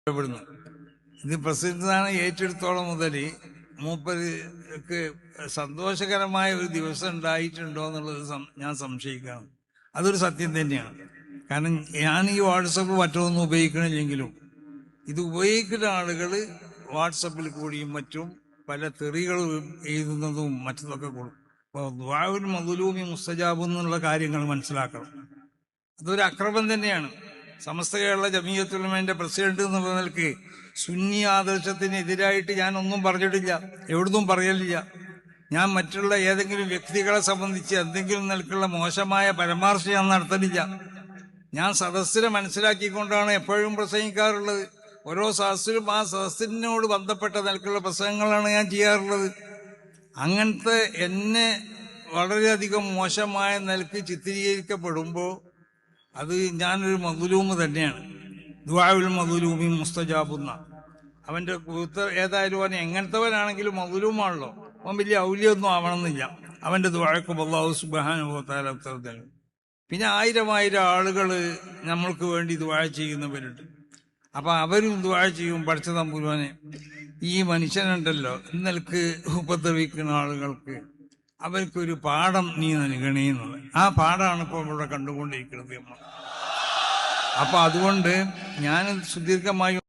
ഇവിടുന്ന് ഇത് പ്രസിദ്ധമാണ് ഏറ്റെടുത്തോളം മുതൽ മൂപ്പർക്ക് സന്തോഷകരമായ ഒരു ദിവസം ഉണ്ടായിട്ടുണ്ടോ എന്നുള്ളത് ഞാൻ സംശയിക്കുകയാണ്. അതൊരു സത്യം തന്നെയാണ്. കാരണം ഞാൻ ഈ വാട്സപ്പ് മറ്റൊന്നും ഉപയോഗിക്കണില്ലെങ്കിലും ഇത് ഉപയോഗിക്കുന്ന ആളുകൾ വാട്സപ്പിൽ കൂടിയും മറ്റും പല തെറികൾ എഴുതുന്നതും മറ്റതൊക്കെ കൊടുക്കും. അപ്പോൾ ദുആഉൽ മദ്ലൂമി മുസ്തജാബ് എന്നുള്ള കാര്യങ്ങൾ മനസ്സിലാക്കണം. അതൊരു അക്രമം തന്നെയാണ്. സമസ്ത കേരള ജമീയത്തുൽ ഉലമയുടെ പ്രസിഡന്റ് എന്നുള്ള നിലയ്ക്ക് സുന്നി ആദർശത്തിനെതിരായിട്ട് ഞാൻ ഒന്നും പറഞ്ഞിട്ടില്ല, എവിടുന്നും പറയലില്ല. ഞാൻ മറ്റുള്ള ഏതെങ്കിലും വ്യക്തികളെ സംബന്ധിച്ച് എന്തെങ്കിലും നിലക്കുള്ള മോശമായ പരാമർശം ഞാൻ നടത്തലില്ല. ഞാൻ സദസ്സിനെ മനസ്സിലാക്കിക്കൊണ്ടാണ് എപ്പോഴും പ്രസംഗിക്കാറുള്ളത്. ഓരോ സദസ്സിലും ആ സദസ്സിനോട് ബന്ധപ്പെട്ട നിലക്കുള്ള പ്രസംഗങ്ങളാണ് ഞാൻ ചെയ്യാറുള്ളത്. അങ്ങനത്തെ എന്നെ വളരെയധികം മോശമായ നിലക്ക് ചിത്രീകരിക്കപ്പെടുമ്പോൾ അത് ഞാനൊരു മദ്ലൂമ് തന്നെയാണ്. ദുആഉൽ മദ്ലൂമി മുസ്തജാബുന്ന അവന്റെ ഏതായാലും അവൻ എങ്ങനത്തവനാണെങ്കിലും മദ്ലൂമാണല്ലോ. അവൻ വലിയ ഔലിയൊന്നും ആവണമെന്നില്ല. അവന്റെ ദുആക്കും അല്ലാഹു സുബ്ഹാനഹു വ തആല ഉത്തരം തരും. പിന്നെ ആയിരം ആളുകൾ നമ്മൾക്ക് വേണ്ടി ദുആ ചെയ്യുന്നവരുണ്ട്. അപ്പൊ അവരും ദുആ ചെയ്യും, പഠിച്ച തമ്പുരാനെ ഈ മനുഷ്യനുണ്ടല്ലോ ഇന്നൽക്ക് ഉപദ്രവിക്കുന്ന ആളുകൾക്ക് അവർക്കൊരു പാഠം നീ നൽകണേന്നുള്ളത്. ആ പാഠമാണ് ഇപ്പോൾ ഇവിടെ കണ്ടുകൊണ്ടിരിക്കുന്നത്. അപ്പൊ അതുകൊണ്ട് ഞാൻ സുദീർഘമായി